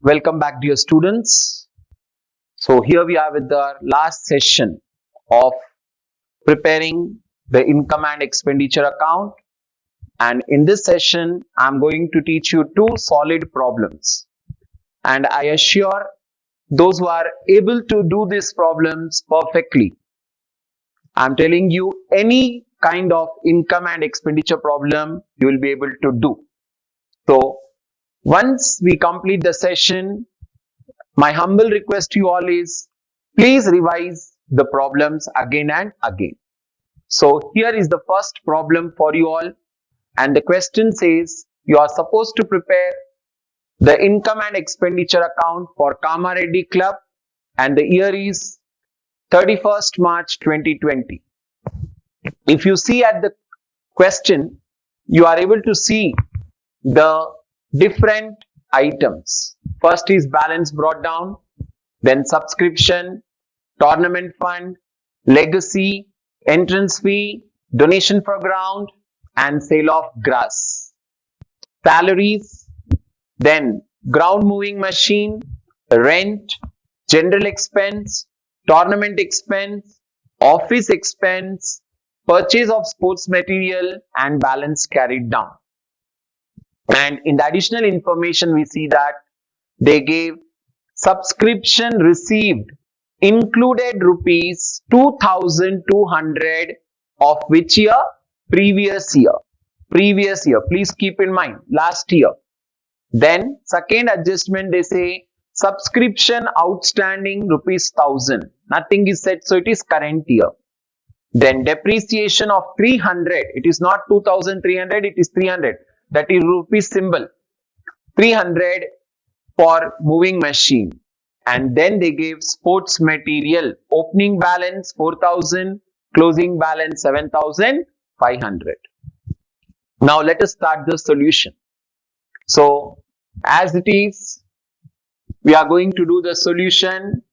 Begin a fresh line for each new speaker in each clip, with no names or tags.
Welcome back, dear students. So here we are with the last session of preparing the income and expenditure account. And in this session, I'm going to teach you two solid problems. And I assure those who are able to do these problems perfectly, I'm telling you any kind of income and expenditure problem you will be able to do. So once we complete the session, my humble request to you all is please revise the problems again and again. So here is the first problem for you all, and the question says you are supposed to prepare the income and expenditure account for Kama Reddy Club, and the year is 31st March 2020. If you see at the question, you are able to see the different items. First is balance brought down, then subscription, tournament fund, legacy, entrance fee, donation for ground, and sale of grass. Salaries, then ground moving machine, rent, general expense, tournament expense, office expense, purchase of sports material, and balance carried down. And in the additional information, we see that they gave subscription received included rupees 2,200 of which year? Previous year. Previous year. Please keep in mind last year. Then second adjustment, they say subscription outstanding rupees 1,000. Nothing is said, so it is current year. Then depreciation of 300. It is not 2,300. It is 300. That is rupees symbol. 300 for moving machine. And then they gave sports material opening balance 4,000, closing balance 7,500. Now let us start the solution. So as it is, we are going to do the solution.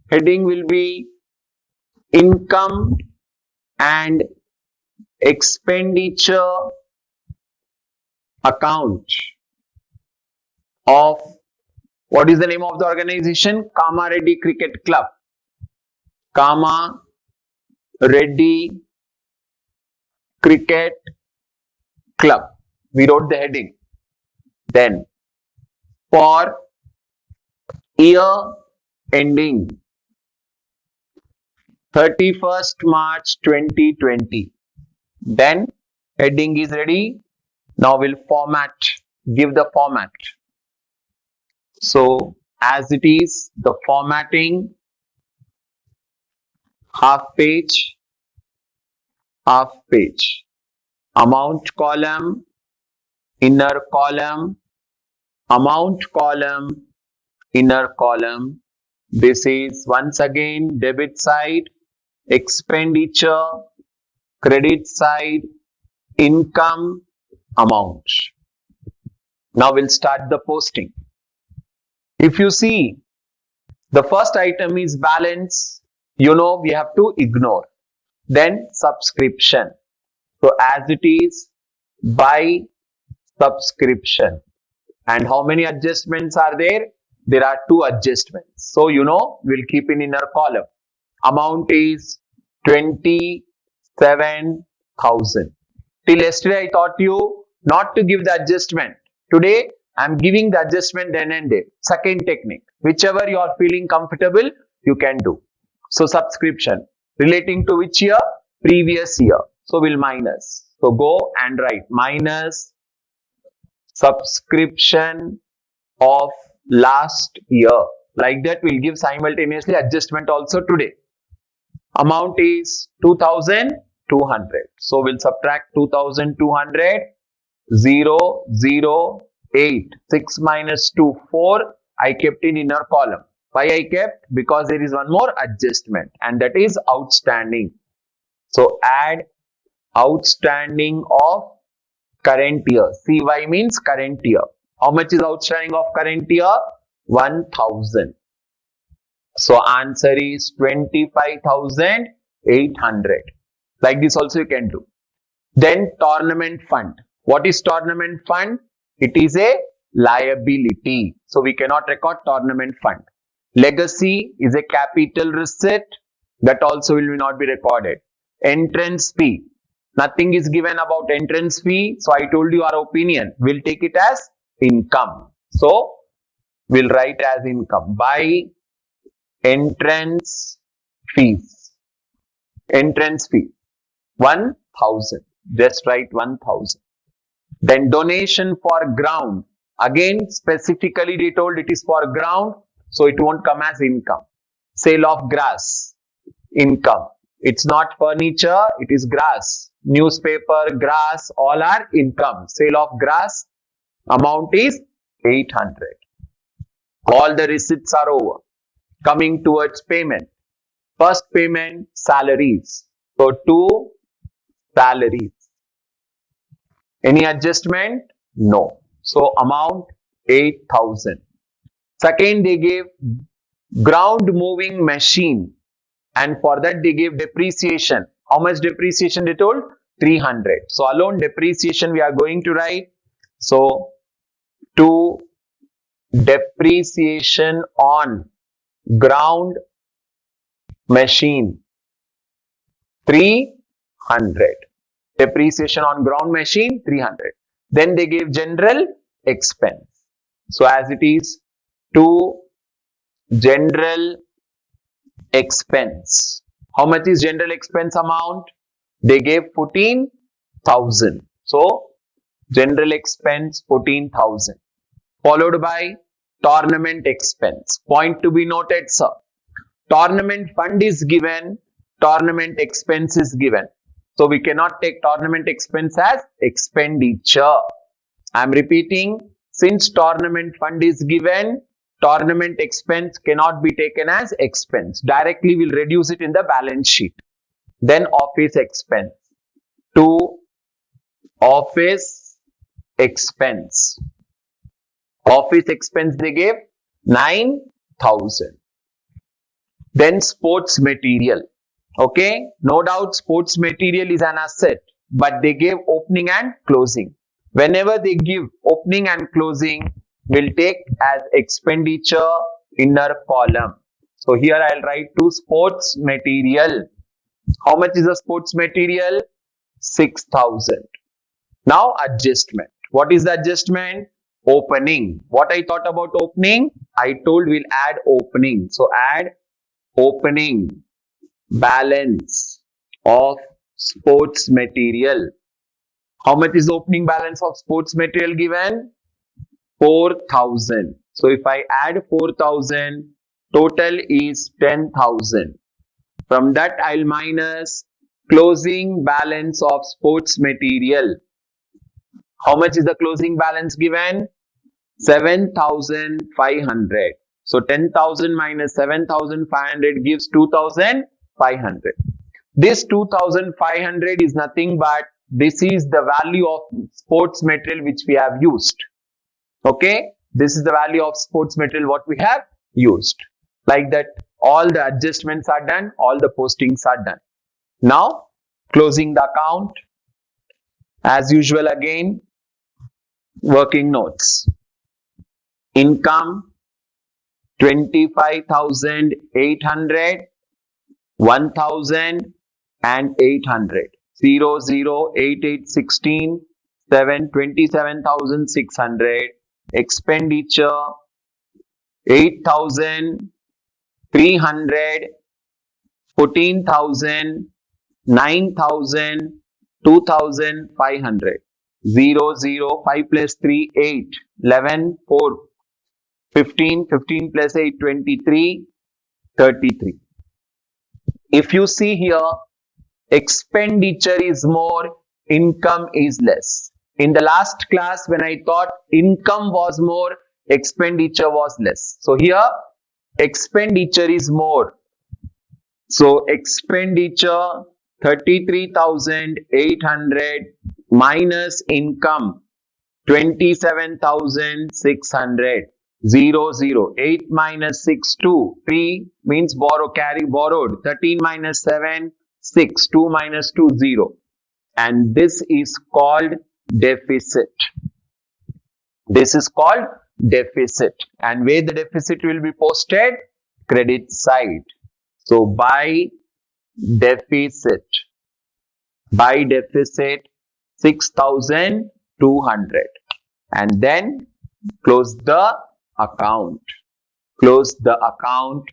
Heading will be income and expenditure account of, what is the name of the organization? Kama Reddy Cricket Club. Kama Reddy Cricket Club. We wrote the heading. Then for year ending 31st March 2020. Then heading is ready. Now we'll format, give the format. So as it is, the formatting, half page, amount column, inner column, amount column, inner column. This is once again debit side, expenditure, credit side, income, amount. Now we'll start the posting. If you see, the first item is balance, we have to ignore. Then subscription. So as it is, by subscription. And how many adjustments are there? There are two adjustments. So we'll keep in inner column. Amount is 27,000. Till yesterday I taught you not to give the adjustment. Today I'm giving the adjustment then and there. Second technique. Whichever you are feeling comfortable, you can do. So subscription. Relating to which year? Previous year. So we'll minus. So go and write minus subscription of last year. Like that we'll give simultaneously adjustment also today. Amount is 2,200. So we'll subtract 2,200. 0, 0, 8. 6 minus 2, 4. I kept in inner column. Why I kept? Because there is one more adjustment, and that is outstanding. So add outstanding of current year. CY means current year. How much is outstanding of current year? 1,000. So answer is 25,800. Like this also you can do. Then tournament fund. What is tournament fund? It is a liability. So we cannot record tournament fund. Legacy is a capital receipt, that also will not be recorded. Entrance fee, nothing is given about entrance fee. So I told you our opinion. We'll take it as income. So we'll write as income by entrance fees. Entrance fee 1,000. Just write 1,000. Then donation for ground. Again, specifically they told it is for ground, so it won't come as income. Sale of grass, income. It's not furniture, it is grass. Newspaper, grass, all are income. Sale of grass, amount is 800. All the receipts are over. Coming towards payment. First payment, salaries. So 2 salaries. Any adjustment? No. So amount 8,000. Second, they gave ground moving machine, and for that they gave depreciation. How much depreciation they told? 300. So alone depreciation we are going to write. So to depreciation on ground machine 300. Depreciation on ground machine 300. Then they gave general expense. So as it is, to general expense. How much is general expense amount? They gave 14,000. So general expense 14,000. Followed by tournament expense. Point to be noted, sir. Tournament fund is given, tournament expense is given. So we cannot take tournament expense as expenditure. I am repeating, since tournament fund is given, tournament expense cannot be taken as expense. Directly we'll reduce it in the balance sheet. Then office expense. To office expense. Office expense they gave 9,000. Then sports material. Okay, no doubt sports material is an asset, but they gave opening and closing. Whenever they give opening and closing, we'll take as expenditure inner column. So here I'll write to sports material. How much is the sports material? 6,000. Now adjustment. What is the adjustment? Opening. What I thought about opening? I told we'll add opening. So add opening balance of sports material. How much is the opening balance of sports material given? 4,000. So if I add 4,000, total is 10,000. From that I'll minus closing balance of sports material. How much is the closing balance given? 7,500. So 10,000 minus 7,500 gives 2,500. This 2,500 is nothing but this is the value of sports material which we have used. Okay, this is the value of sports material what we have used. Like that, all the adjustments are done, all the postings are done. Now, closing the account. As usual again, working notes. Income 25,800, 1,000 and 800. 0, 0, 8, 8, 16, 7, 27,600. Expenditure 8,300, 14,000, 9,000, 2,500. 0, 0, 5 plus 3, 8, 11, 4, 15, 15 plus 8, 23, 33. If you see here, expenditure is more, income is less. In the last class, when I thought income was more, expenditure was less. So here, expenditure is more. So expenditure 33,800 minus income 27,600. 0, 0. 8 minus 6, 2. 3 means borrow, carry, borrowed. 13 minus 7, 6. 2 minus 2, 0. And this is called deficit. This is called deficit. And where the deficit will be posted? Credit side. So by deficit 6,200, and then close the account. Close the account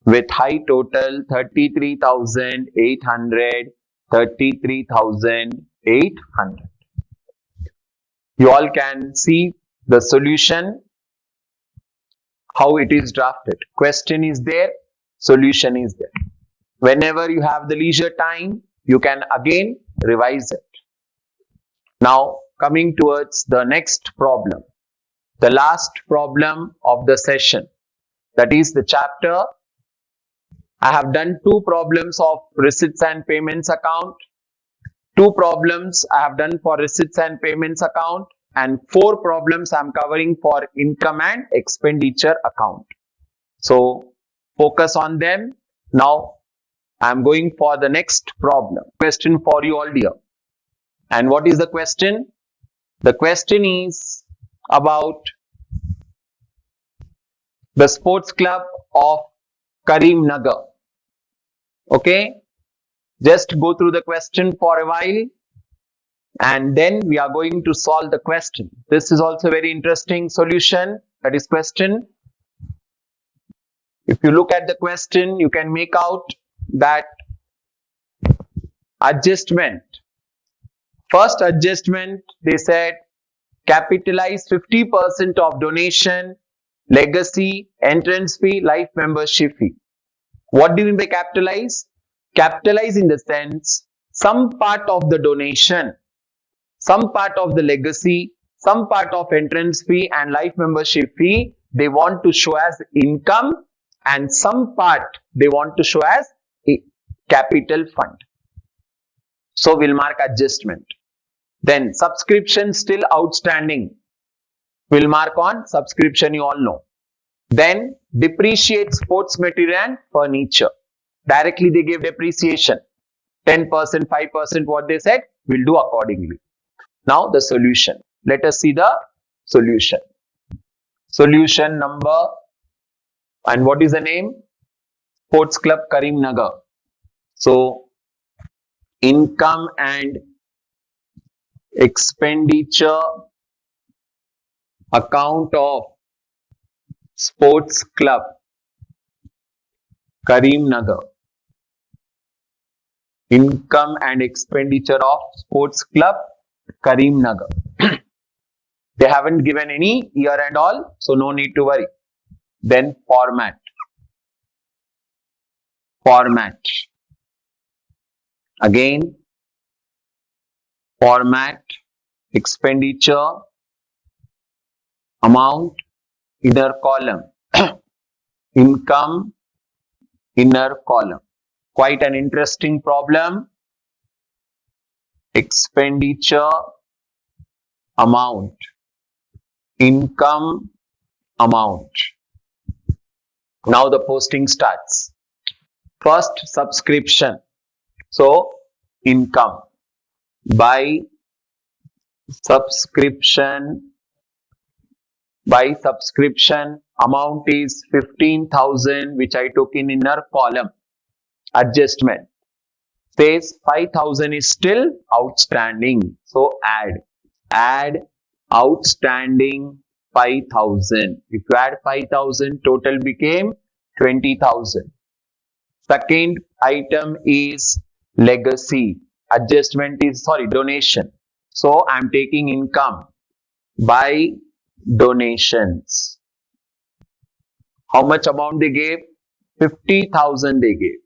with high total 33,800. 33,800. You all can see the solution, how it is drafted. Question is there, solution is there. Whenever you have the leisure time, you can again revise it. Now coming towards the next problem, the last problem of the session, that is the chapter. I have done 2 problems of receipts and payments account. 2 problems I have done for receipts and payments account, and 4 problems I am covering for income and expenditure account. So focus on them. Now I am going for the next problem. Question for you all, dear. And what is the question? The question is about the sports club of Karimnagar. Okay, just go through the question for a while and then we are going to solve the question. This is also very interesting solution, that is question. If you look at the question, you can make out that adjustment. First adjustment, they said capitalize 50% of donation, legacy, entrance fee, life membership fee. What do you mean by capitalize? Capitalize in the sense, some part of the donation, some part of the legacy, some part of entrance fee and life membership fee, they want to show as income, and some part they want to show as a capital fund. So we'll mark adjustment. Then subscription still outstanding, we'll mark on subscription, you all know. Then depreciate sports material and furniture. Directly they gave depreciation 10%, 5%, what they said, we'll do accordingly. Now the solution. Let us see the solution. Solution number, and what is the name? Sports Club Karimnagar. So income and expenditure account of Sports Club Karimnagar. Income and expenditure of Sports Club Karimnagar. They haven't given any year and all, so no need to worry. Then format. Format. Again, format, expenditure, amount, inner column. Income, inner column. Quite an interesting problem. Expenditure, amount, income, amount. Now the posting starts. First, subscription. So income. By subscription, amount is 15,000, which I took in inner column. Adjustment says 5,000 is still outstanding, so add outstanding 5,000. If you add 5,000, total became 20,000. Second item is legacy. Adjustment is, donation. So I am taking income by donations. How much amount they gave? 50,000 they gave.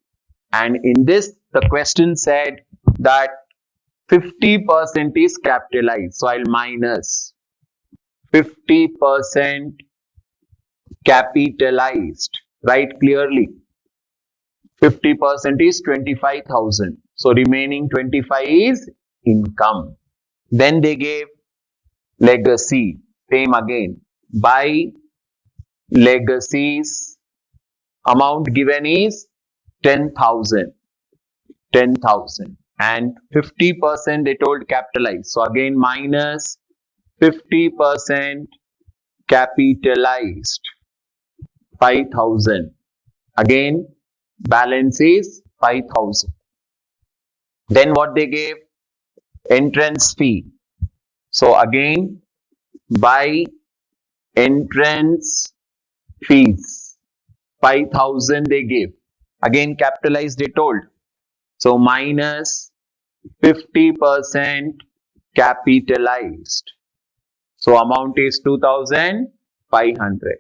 And in this, the question said that 50% is capitalized. So I'll minus 50% capitalized. Write clearly. 50% is 25,000. So remaining 25 is income. Then they gave legacy. Same again. By legacies, amount given is 10,000. 10,000. And 50% they told capitalize. So again minus 50% capitalized 5,000. Again, balance is 5,000. Then what they gave? Entrance fee. So again, by entrance fees, 5,000 they gave. Again, capitalized they told. So minus 50% capitalized. So amount is 2,500.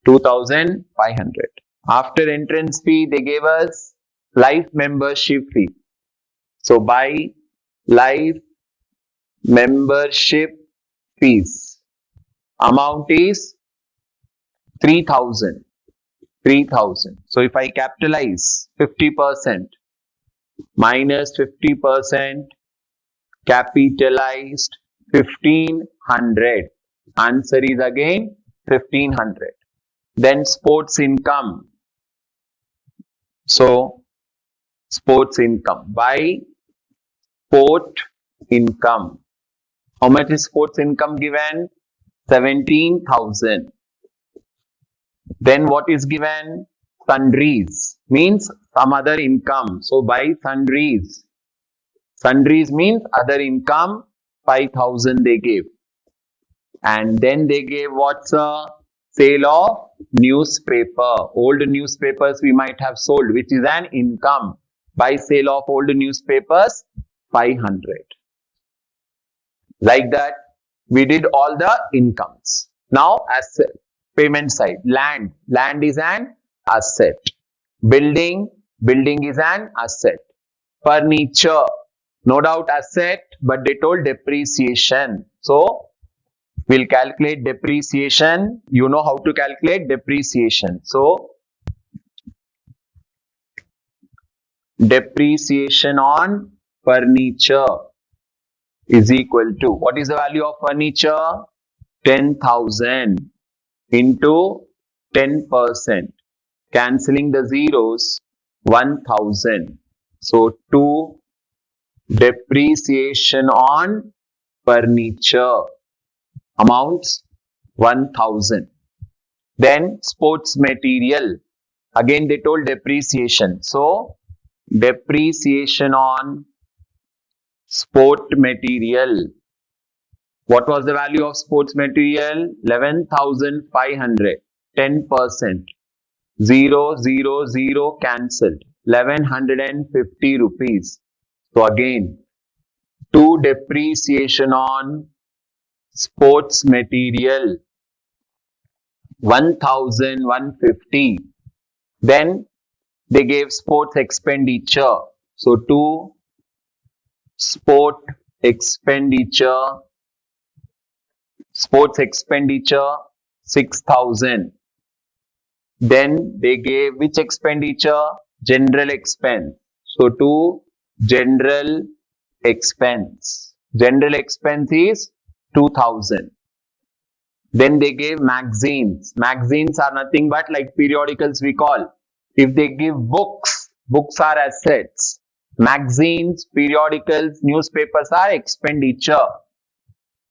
2,500. After entrance fee, they gave us life membership fee. So by life membership fees, amount is 3,000. 3,000. So if I capitalize 50% minus 50% capitalized 1,500. Answer is again 1,500. Then sports income. So sports income. By sport income. How much is sports income given? 17,000. Then what is given? Sundries means some other income. So by sundries. Sundries means other income. 5,000 they gave. And then they gave what's a sale of newspaper. Old newspapers we might have sold, which is an income. By sale of old newspapers, 500. Like that, we did all the incomes. Now, asset, payment side, land. Land is an asset. Building, building is an asset. Furniture, no doubt asset, but they told depreciation. So, we'll calculate depreciation. You know how to calculate depreciation. So, depreciation on furniture is equal to, what is the value of furniture? 10,000 into 10%. Cancelling the zeros, 1,000. So, 2 depreciation on furniture amounts 1,000. Then sports material. Again they told depreciation. So depreciation on sport material. What was the value of sports material? 11,500. 10%. 0, 0, 0 cancelled. 1,150 rupees. So again, 2 depreciation on sports material, 1,150. Then they gave sports expenditure. So 2 sport expenditure, 6,000. Then they gave which expenditure? General expense. So 2 general expense. General expense is 2,000. Then they gave magazines. Magazines are nothing but like periodicals we call. If they give books, books are assets. Magazines, periodicals, newspapers are expenditure.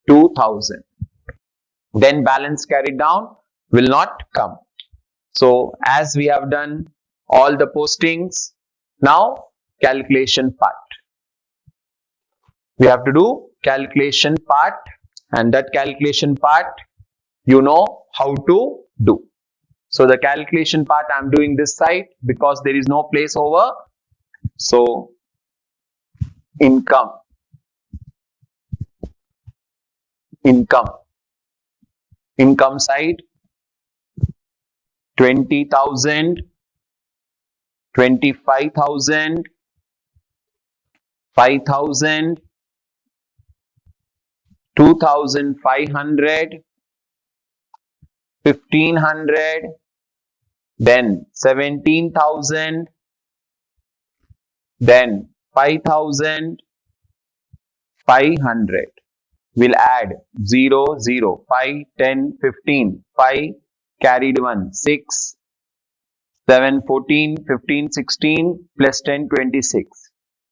2,000. Then balance carried down will not come. So as we have done all the postings, now calculation part. We have to do calculation part, and that calculation part you know how to do. So the calculation part I am doing this side because there is no place over. So income side 20,000, 25,000, 5,000, 2,500, 1,500, then 17,000, then 5,500. We'll add 0, 0, 5, 10, 15, 5, carried 1, 6, 7, 14, 15, 16, plus 10, 26.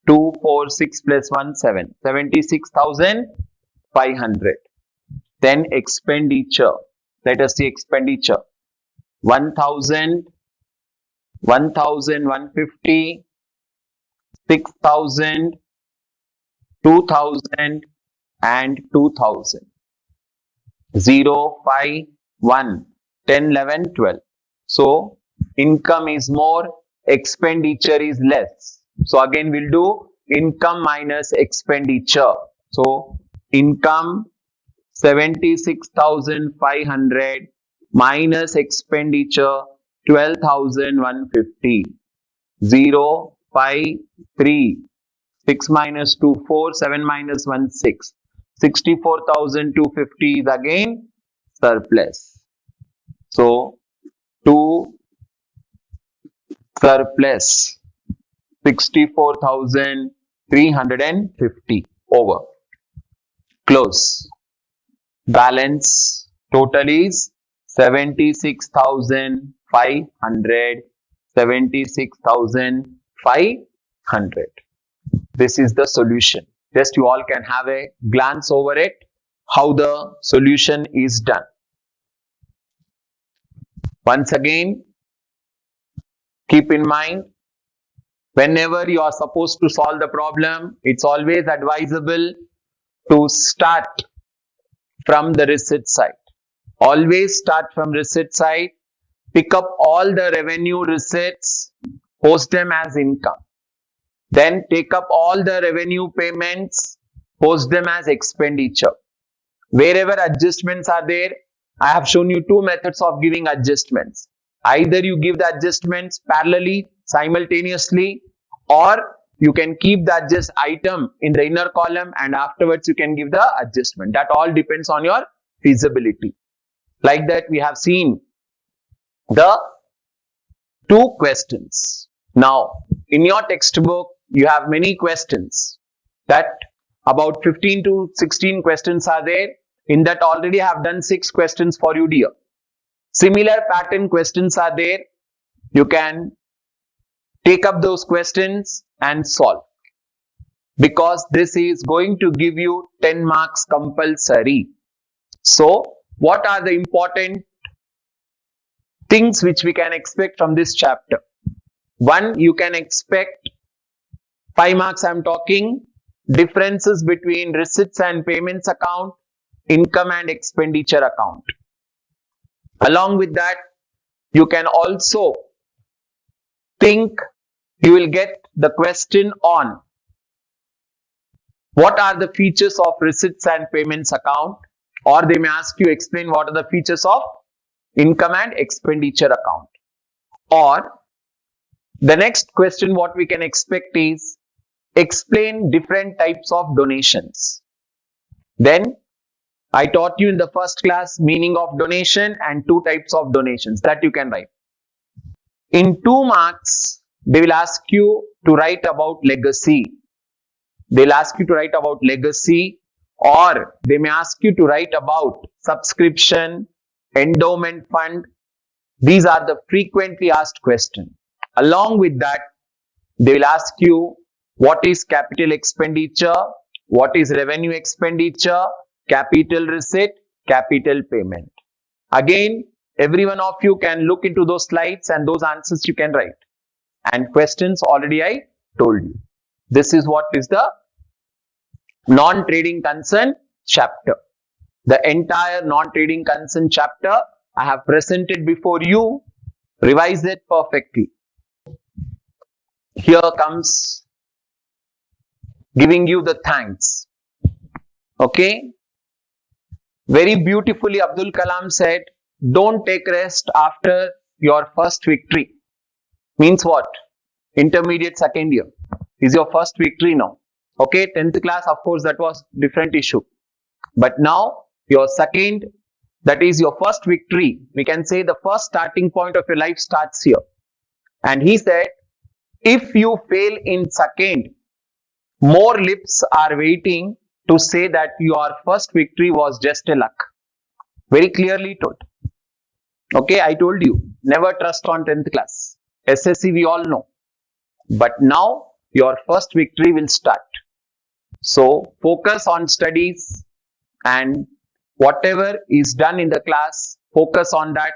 2, 4, 6 plus 1, 7. 76,500. Then expenditure. Let us see expenditure. 1,000, 1,150, 6,000, 2,000 and 2,000. 0, 5, 1, 10, 11, 12. So income is more, expenditure is less. So again we'll do income minus expenditure. So income 76,500 minus expenditure 12,150. 0, 5, 3, 6 minus 2, 4, 7 minus 1, 6. 64,250 is again surplus. So 2 surplus 64,350 over. Close. Balance total is 76,500. 76,500. This is the solution. Just you all can have a glance over it, how the solution is done. Once again, keep in mind, whenever you are supposed to solve the problem, it's always advisable to start from the receipt side. Always start from receipt side, pick up all the revenue receipts, post them as income. Then take up all the revenue payments, post them as expenditure. Wherever adjustments are there, I have shown you two methods of giving adjustments. Either you give the adjustments parallelly, simultaneously, or you can keep the adjust item in the inner column and afterwards you can give the adjustment. That all depends on your feasibility. Like that, we have seen the two questions. Now, in your textbook, you have many questions. That about 15 to 16 questions are there. In that already I have done 6 questions for you, dear. Similar pattern questions are there. You can take up those questions and solve. Because this is going to give you 10 marks compulsory. So, what are the important things which we can expect from this chapter? One, you can expect 5 marks. I am talking differences between receipts and payments account, income and expenditure account. Along with that, you can also think you will get the question on what are the features of receipts and payments account, or they may ask you explain what are the features of income and expenditure account. Or the next question what we can expect is explain different types of donations. Then I taught you in the first class meaning of donation and 2 types of donations that you can write. In 2 marks, they will ask you to write about legacy. They'll ask you to write about legacy, or they may ask you to write about subscription, endowment fund. These are the frequently asked questions. Along with that, they will ask you what is capital expenditure, what is revenue expenditure, capital receipt, capital payment. Again, every one of you can look into those slides and those answers you can write. And questions already I told you. This is what is the non-trading concern chapter. The entire non-trading concern chapter I have presented before you. Revise it perfectly. Here comes giving you the thanks. Okay. Very beautifully Abdul Kalam said, don't take rest after your first victory. Means what? Intermediate second year is your first victory now. Okay, 10th class, of course, that was different issue. But now your second, that is your first victory. We can say the first starting point of your life starts here. And he said, if you fail in second, more lips are waiting to say that your first victory was just a luck. Very clearly told. Okay, I told you, never trust on 10th class. SSC we all know. But now your first victory will start. So focus on studies and whatever is done in the class, focus on that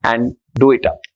and do it up.